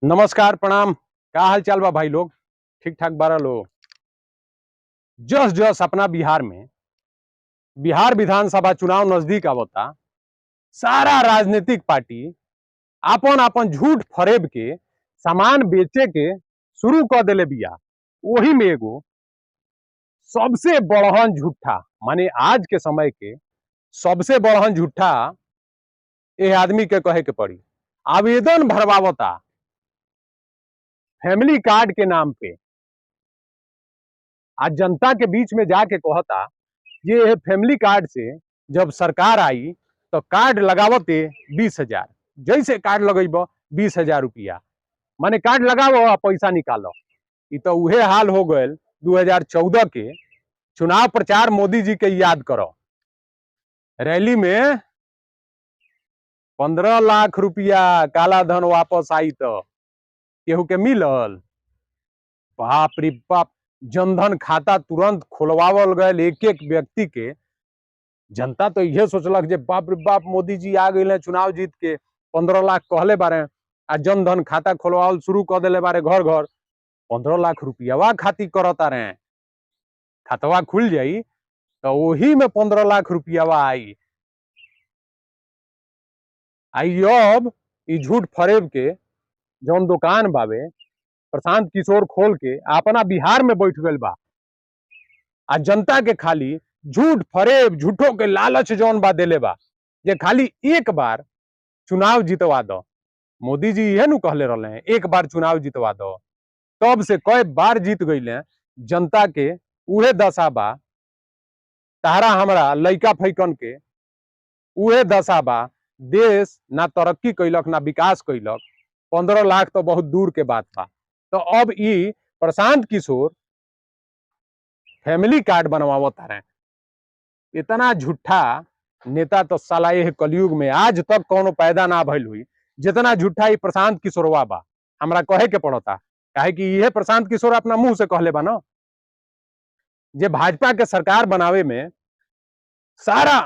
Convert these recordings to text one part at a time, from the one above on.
नमस्कार प्रणाम। का हाल चाल बा भाई लोग? ठीक ठाक बारा लोग? जस जस अपना बिहार में बिहार विधानसभा चुनाव नजदीक आवता, सारा राजनीतिक पार्टी आपन आपन झूठ फरेब के सामान बेचे के शुरू कर देले बिया। वही में एगो सबसे बड़हन झूठा, माने आज के समय के सबसे बड़हन झूठा ए आदमी के कहे के पड़ी। आवेदन भरवावता फैमिली कार्ड के नाम पे, आज जनता के बीच में जाके कहता ये फैमिली कार्ड से जब सरकार आई तो कार्ड लगावते 20,000, जैसे कार्ड लगेब 20,000 रुपया, माने कार्ड लगावो आ पैसा निकालो। ये तो उहे हाल हो गए 2014 के चुनाव प्रचार। मोदी जी के याद करो, रैली में 15 लाख रुपया काला धन वापस आई तो केहू के मिलल? बाप रे बाप, जनधन खाता तुरंत खोलवावल गए एक एक व्यक्ति के। जनता तो यह सोचलक जे बाप रे बाप मोदी जी आ गए चुनाव जीत के, 15 लाख कहले बारे आ जनधन खाता खोलवावल शुरू कर दिले बारे। घर घर 15 लाख रुपया खातिर करता रहे। खतवा खुल जाई तो वही में 15 लाख रुपया आई। अब ई झूठ फरेब के जौन दुकान बावे प्रशांत किशोर खोल के अपना बिहार में बैठ गए बा। आ जनता के खाली झूठ फरेब झूठो के लालच जौन बा देले बा जे खाली एक बार चुनाव जितवा दो। मोदी जी यह नु कहले रहले हैं एक बार चुनाव जितवा दो, तब से कई बार जीत गईले। जनता के उहे दशा बा, तारा हमरा लइका फैकन के उहे दशा बा। देश ना तरक्की कैलक ना विकास कैलक। 15 लाख तो बहुत दूर के बात बा। तो अब ई प्रशांत किशोर फैमिली कार्ड बनवावत रहे। इतना झूठा नेता तो साला ये कलयुग में आज तक कोनो पैदा ना भइल हुई जितना झूठा ही प्रशांत किशोरवा बा। हमरा कहे के पड़ता काहे कि यह प्रशांत किशोर अपना मुंह से कहले बा ना जे भाजपा के सरकार बनावे में सारा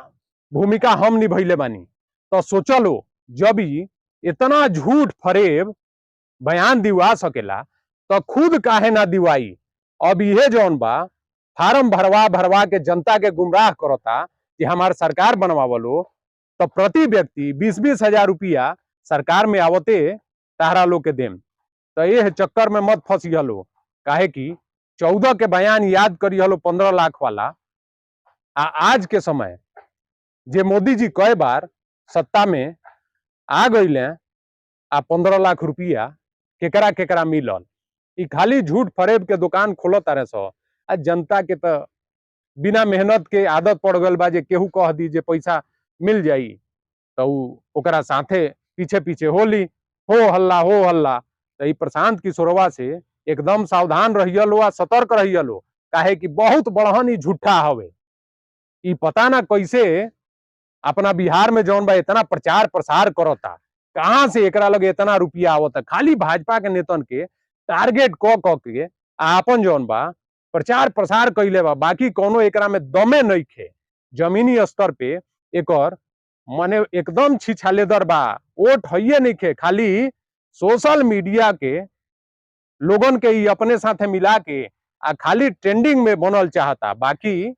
भूमिका हम निभैले बानी। तो सोचलो जब ही इतना झूठ फरेब बयान दिवा सकेला तो खुद काहे ना दिवाई। अब यह जौन बा फार्म भरवा भरवा के जनता के गुमराह करता कि हमार सरकार बनवावलो, तो प्रति व्यक्ति 20-20 हजार रुपया सरकार में आवते तारा लोग के देम। तो ये चक्कर में मत फंसियलो, काहे कि 14 के बयान याद करियलो 15 लाख वाला। आज के समय जे मोदी जी कई बार सत्ता में आ गईले आ 15 लाख रुपया केकरा केकरा मिलल। ई खाली झूठ फरेब के दुकान खोलो तारे सो। आ जनता के तो बिना मेहनत के आदत पड़ गल बा जे केहू कह दी जे पैसा मिल जाई तो ओकरा साथे पीछे पीछे होली हो हल्ला। तो ई प्रशांत किशोरवा से एकदम सावधान रहियलो आ सतर्क रहियलो, काहे कि बहुत बड़हन ई झूठा हवे। ई पता ना कैसे अपना बिहार में जौन बा इतना प्रचार प्रसार करता, कहां से एकरा लगे इतना रुपया आवता। खाली भाजपा के नेतन के टारगेट क के आपन जौन बा प्रचार प्रसार कैले बा। बाकी कोनो एकरा में दमे नहीं खे। जमीनी स्तर पे एकर माने एकदम छिछालेदर बा। वोट हइये नहीं खे, खाली सोशल मीडिया के लोगन के ही अपने साथे मिला के आ खाली ट्रेंडिंग में बनल चाहता। बाकी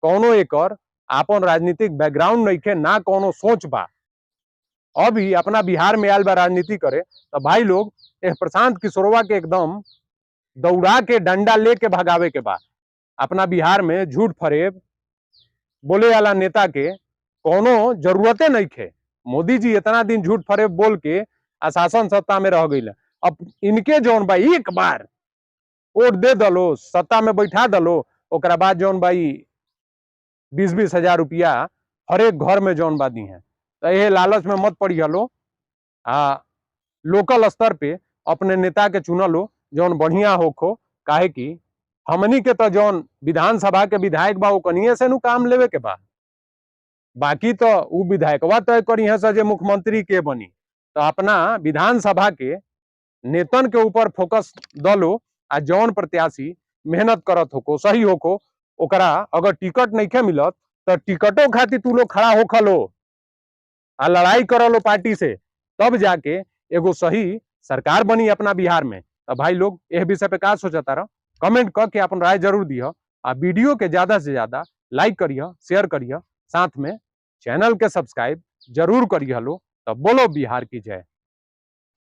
कोनो एकर आपन राजनीतिक बैकग्राउंड नहीं खे, ना कोनो सोच बा। अभी अपना बिहार में आयल बा राजनीति करे तो भाई लोग प्रशांत किशोरवा के एकदम दौड़ा के डंडा लेके भगावे के बाद अपना बिहार में झूठ फरेब बोले वाला नेता के कोनो जरूरते नहीं खे। मोदी जी इतना दिन झूठ फरेब बोल के शासन सत्ता में रह गई। अब इनके जौन बा एक बार वोट दे दलो, सत्ता में बैठा दलो, ओकरा बाद जौन भाई 20-20 हजार रुपया हर एक घर में जौन बा दी है। तो यह लालच में मत पड़ी हलो। लोकल स्तर पे अपने नेता के चुनलो जौन बढ़िया होखो, काहे कि हमनी के तो जौन विधानसभा के विधायक बा कनिए से नु काम लेवे के बा। बाकी तो उ विधायकवा तय करी है जे मुख्यमंत्री के बनी। तो अपना विधानसभा के नेतन के ऊपर फोकस दलो आ जौन प्रत्याशी मेहनत करत होको सही होको ओकरा अगर टिकट नहीं के मिलत तो टिकटों खातिर तू लोग खड़ा होखलो आ लड़ाई करलो पार्टी से, तब जाके एगो सही सरकार बनी अपना बिहार में, तो भाई लोग यह विषय पे का सोचता रहो, कमेंट करके अपन राय जरूर दियो। आ वीडियो के ज्यादा से ज्यादा लाइक करियो, शेयर करियो, साथ में चैनल के सब्सक्राइब जरूर करियो लो। तो बोलो बिहार की जय।